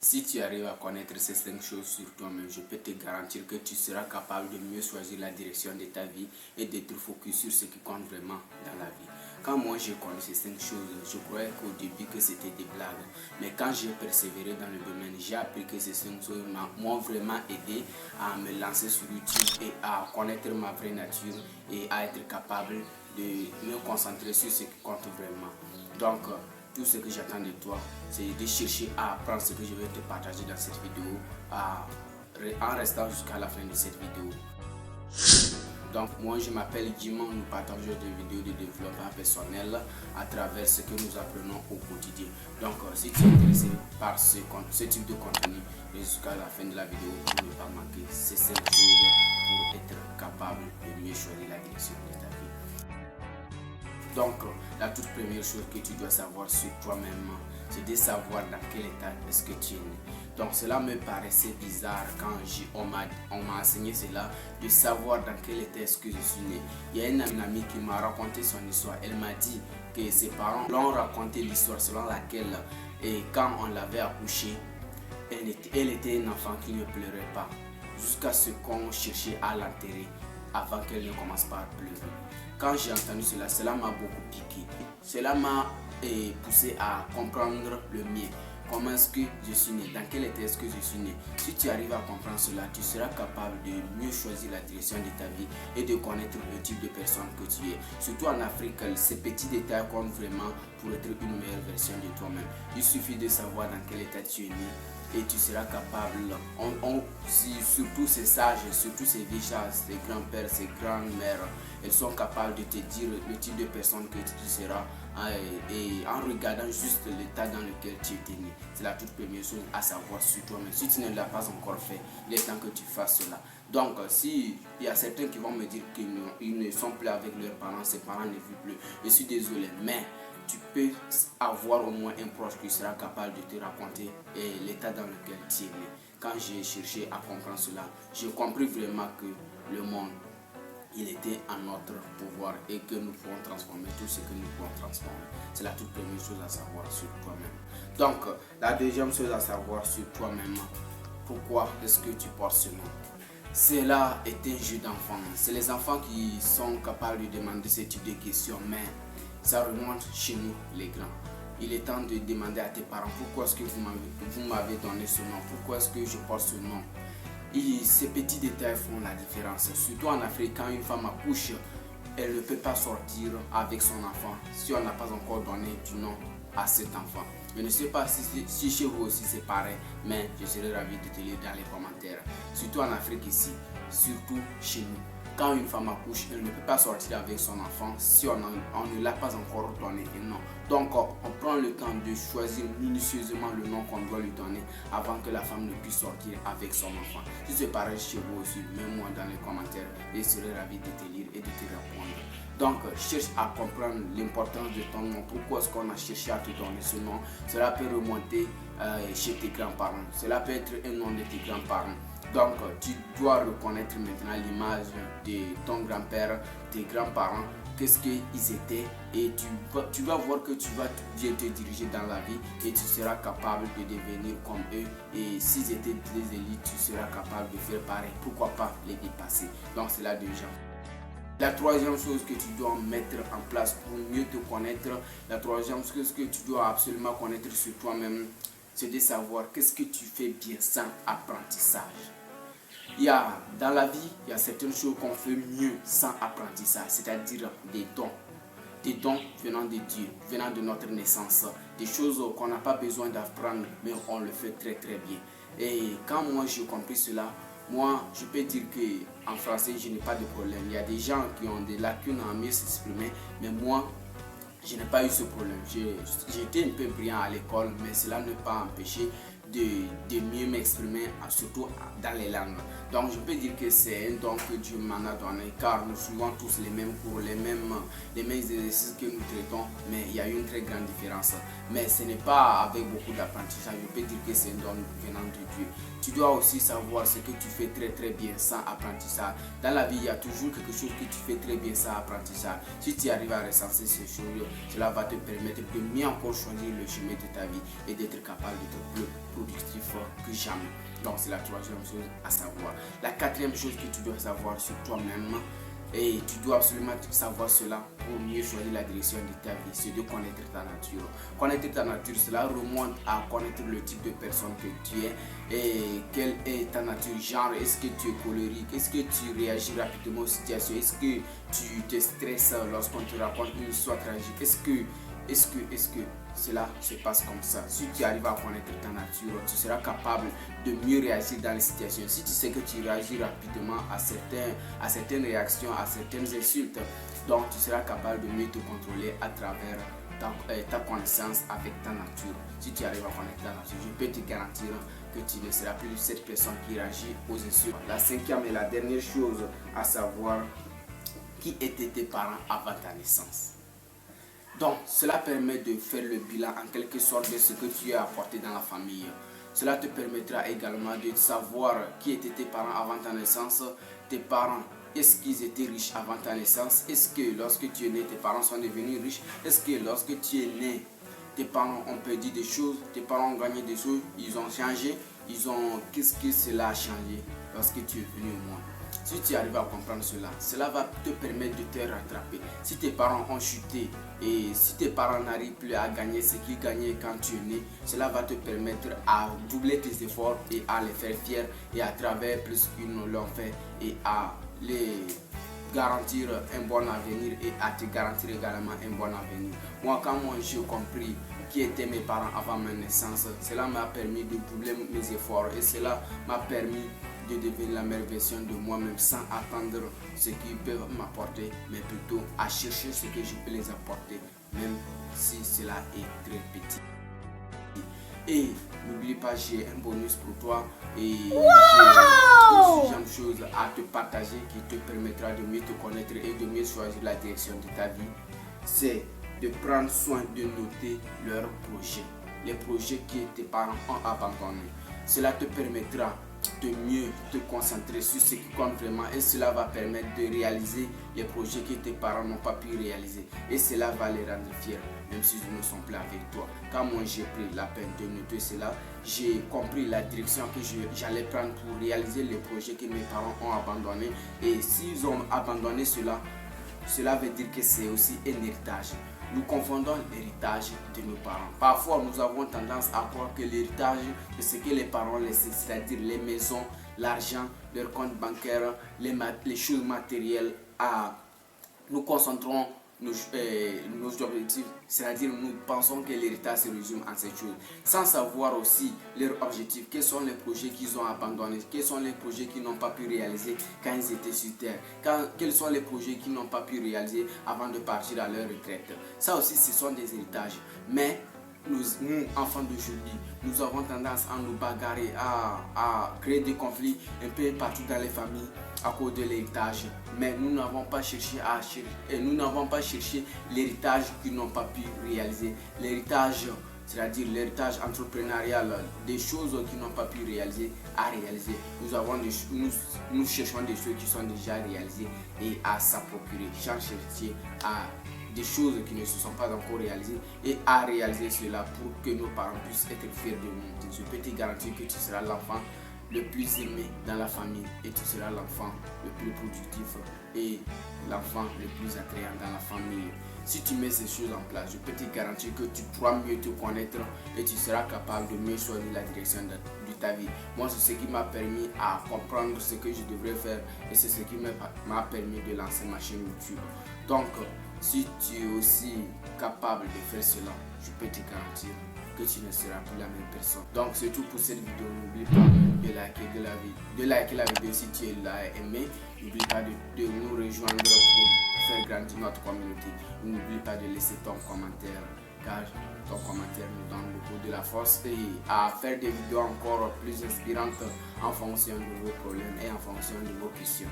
Si tu arrives à connaître ces 5 choses sur toi-même, je peux te garantir que tu seras capable de mieux choisir la direction de ta vie et d'être focus sur ce qui compte vraiment dans la vie. Quand moi j'ai connu ces 5 choses, je croyais qu'au début que c'était des blagues. Mais quand j'ai persévéré dans le domaine, j'ai appris que ces 5 choses m'ont vraiment aidé à me lancer sur YouTube et à connaître ma vraie nature et à être capable de me concentrer sur ce qui compte vraiment. Donc, tout ce que j'attends de toi, c'est de chercher à apprendre ce que je vais te partager dans cette vidéo en restant jusqu'à la fin de cette vidéo. Donc moi je m'appelle Jimon, nous partageons des vidéos de développement personnel à travers ce que nous apprenons au quotidien. Donc si tu es intéressé par ce type de contenu, jusqu'à la fin de la vidéo pour ne pas manquer ces 5 choses pour être capable de mieux choisir la direction de ta vie. Donc, la toute première chose que tu dois savoir sur toi-même, c'est de savoir dans quel état est-ce que tu es né. Donc, cela me paraissait bizarre quand on m'a enseigné cela, de savoir dans quel état est-ce que je suis né. Il y a une amie qui m'a raconté son histoire. Elle m'a dit que ses parents l'ont raconté l'histoire selon laquelle, quand on l'avait accouchée, elle était un enfant qui ne pleurait pas, jusqu'à ce qu'on cherchait à l'enterrer avant qu'elle ne commence par pleurer. Quand j'ai entendu cela, cela m'a beaucoup piqué. Cela m'a poussé à comprendre le mien. Comment est-ce que je suis né? Dans quel état est-ce que je suis né? Si tu arrives à comprendre cela, tu seras capable de mieux choisir la direction de ta vie et de connaître le type de personne que tu es. Surtout en Afrique, ces petits détails comptent vraiment pour être une meilleure version de toi-même. Il suffit de savoir dans quel état tu es né et tu seras capable, surtout ces sages, surtout ces vieux sages, ces grands-pères, ces grands-mères, elles sont capables de te dire le type de personne que tu seras et en regardant juste l'état dans lequel tu étais né. C'est la toute première chose à savoir sur toi-même. Si tu ne l'as pas encore fait, il est temps que tu fasses cela. Donc, si il y a certains qui vont me dire qu'ils ne sont plus avec leurs parents, ses parents ne vivent plus, je suis désolé, mais tu peux avoir au moins un proche qui sera capable de te raconter l'état dans lequel tu es né. Quand j'ai cherché à comprendre cela, j'ai compris vraiment que le monde, il était à notre pouvoir et que nous pouvons transformer tout ce que nous pouvons transformer. C'est la toute première chose à savoir sur toi-même. Donc, la deuxième chose à savoir sur toi-même, pourquoi est-ce que tu portes ce nom? Cela est un jeu d'enfant. C'est les enfants qui sont capables de demander ce type de questions, mais ça remonte chez nous, les grands. Il est temps de demander à tes parents pourquoi est-ce que vous m'avez donné ce nom, pourquoi est-ce que je porte ce nom. Et ces petits détails font la différence. Surtout en Afrique, quand une femme accouche, elle ne peut pas sortir avec son enfant si on n'a pas encore donné du nom à cet enfant. Je ne sais pas si chez vous aussi c'est pareil, mais je serais ravi de te lire dans les commentaires. Surtout en Afrique ici, surtout chez nous. Quand une femme accouche, elle ne peut pas sortir avec son enfant si on ne l'a pas encore donné un nom. Donc on prend le temps de choisir minutieusement le nom qu'on doit lui donner avant que la femme ne puisse sortir avec son enfant. Si c'est pareil chez vous aussi, mets-moi dans les commentaires et je serai ravi de te lire et de te répondre. Donc cherche à comprendre l'importance de ton nom. Pourquoi est-ce qu'on a cherché à te donner ce nom? Cela peut remonter chez tes grands-parents. Cela peut être un nom de tes grands-parents. Donc tu dois reconnaître maintenant l'image de ton grand-père, tes grands-parents, qu'est-ce qu'ils étaient, et tu vas voir que tu vas bien te diriger dans la vie et tu seras capable de devenir comme eux. Et s'ils étaient des élites, tu seras capable de faire pareil. Pourquoi pas les dépasser? Donc c'est là déjà. La troisième chose que tu dois mettre en place pour mieux te connaître, la troisième chose que tu dois absolument connaître sur toi-même, c'est de savoir qu'est-ce que tu fais bien sans apprentissage. Dans la vie, il y a certaines choses qu'on fait mieux sans apprentissage, c'est-à-dire des dons venant de Dieu, venant de notre naissance, des choses qu'on n'a pas besoin d'apprendre, mais on le fait très très bien. Et quand moi j'ai compris cela, moi je peux dire qu'en français je n'ai pas de problème. Il y a des gens qui ont des lacunes à mieux s'exprimer, mais moi je n'ai pas eu ce problème. J'étais un peu brillant à l'école, mais cela ne m'a pas empêché de mieux m'exprimer, surtout dans les langues. Donc je peux dire que c'est un don que Dieu m'en a donné, car nous suivons tous les mêmes cours, les mêmes exercices que nous traitons, mais il y a une très grande différence. Mais ce n'est pas avec beaucoup d'apprentissage, je peux dire que c'est un don venant de Dieu. Tu dois aussi savoir ce que tu fais très très bien sans apprentissage. Dans la vie, il y a toujours quelque chose que tu fais très bien sans apprentissage. Si tu arrives à recenser ces choses, cela va te permettre de mieux encore choisir le chemin de ta vie et d'être capable d'être plus productif que jamais. Donc c'est la troisième chose à savoir. La quatrième chose que tu dois savoir sur toi-même, et tu dois absolument savoir cela pour mieux choisir la direction de ta vie, c'est de connaître ta nature. Connaître ta nature, cela remonte à connaître le type de personne que tu es et quelle est ta nature. Genre, est-ce que tu es colérique, est-ce que tu réagis rapidement aux situations, est-ce que tu te stresses lorsqu'on te raconte une histoire tragique, est-ce que cela se passe comme ça. Si tu arrives à connaître ta nature, tu seras capable de mieux réagir dans les situations. Si tu sais que tu réagis rapidement à certaines réactions, à certaines insultes, donc tu seras capable de mieux te contrôler à travers ta connaissance avec ta nature. Si tu arrives à connaître ta nature, je peux te garantir que tu ne seras plus cette personne qui réagit aux insultes. La cinquième et la dernière chose à savoir, qui étaient tes parents avant ta naissance. Donc, cela permet de faire le bilan en quelque sorte de ce que tu as apporté dans la famille. Cela te permettra également de savoir qui étaient tes parents avant ta naissance. Tes parents, est-ce qu'ils étaient riches avant ta naissance? Est-ce que lorsque tu es né, tes parents sont devenus riches? Est-ce que lorsque tu es né, tes parents ont perdu des choses? Tes parents ont gagné des choses? Ils ont changé? Qu'est-ce que cela a changé lorsque tu es venu au monde? Si tu arrives à comprendre cela, cela va te permettre de te rattraper. Si tes parents ont chuté et si tes parents n'arrivent plus à gagner ce qu'ils gagnaient quand tu es né, cela va te permettre à doubler tes efforts et à les faire fiers et à travers plus qu'ils ne l'ont fait et à les garantir un bon avenir et à te garantir également un bon avenir. Moi, quand j'ai compris qui étaient mes parents avant ma naissance, cela m'a permis de doubler mes efforts et cela m'a permis de devenir la meilleure version de moi-même sans attendre ce qu'ils peuvent m'apporter, mais plutôt à chercher ce que je peux les apporter, même si cela est très petit. Et n'oublie pas, j'ai un bonus pour toi et j'ai une chose à te partager qui te permettra de mieux te connaître et de mieux choisir la direction de ta vie. C'est de prendre soin de noter leurs projets, les projets que tes parents ont abandonnés. Cela te permettra de mieux te concentrer sur ce qui compte vraiment et cela va permettre de réaliser les projets que tes parents n'ont pas pu réaliser et cela va les rendre fiers même s'ils ne sont plus avec toi. Quand moi j'ai pris la peine de noter cela, j'ai compris la direction que j'allais prendre pour réaliser les projets que mes parents ont abandonnés et s'ils ont abandonné cela, cela veut dire que c'est aussi un héritage. Nous confondons l'héritage de nos parents. Parfois, nous avons tendance à croire que l'héritage de ce que les parents laissent, c'est-à-dire les maisons, l'argent, leurs comptes bancaires, les choses matérielles, nous concentrons nos objectifs, c'est-à-dire nous pensons que l'héritage se résume en ces choses, sans savoir aussi leurs objectifs, quels sont les projets qu'ils ont abandonnés, quels sont les projets qu'ils n'ont pas pu réaliser quand ils étaient sur terre, quels sont les projets qu'ils n'ont pas pu réaliser avant de partir à leur retraite. Ça aussi, ce sont des héritages, mais nous enfants d'aujourd'hui, nous avons tendance à nous bagarrer, à créer des conflits un peu partout dans les familles à cause de l'héritage. Mais nous n'avons pas cherché l'héritage qu'ils n'ont pas pu réaliser. L'héritage, c'est-à-dire l'héritage entrepreneurial, des choses qu'ils n'ont pas pu réaliser, à réaliser. Nous cherchons des choses qui sont déjà réalisées et à s'approprier. Chaque chercher à des choses qui ne se sont pas encore réalisées et à réaliser cela pour que nos parents puissent être fiers de nous. Je peux te garantir que tu seras l'enfant le plus aimé dans la famille et tu seras l'enfant le plus productif et l'enfant le plus attrayant dans la famille. Si tu mets ces choses en place, je peux te garantir que tu pourras mieux te connaître et tu seras capable de mieux choisir la direction de ta vie. Moi, c'est ce qui m'a permis à comprendre ce que je devrais faire et c'est ce qui m'a permis de lancer ma chaîne YouTube. Donc, si tu es aussi capable de faire cela, je peux te garantir que tu ne seras plus la même personne. Donc c'est tout pour cette vidéo. N'oublie pas de liker la vidéo si tu l'as aimé. N'oublie pas de nous rejoindre pour faire grandir notre communauté. N'oublie pas de laisser ton commentaire car ton commentaire nous donne beaucoup de la force et à faire des vidéos encore plus inspirantes en fonction de vos problèmes et en fonction de vos questions.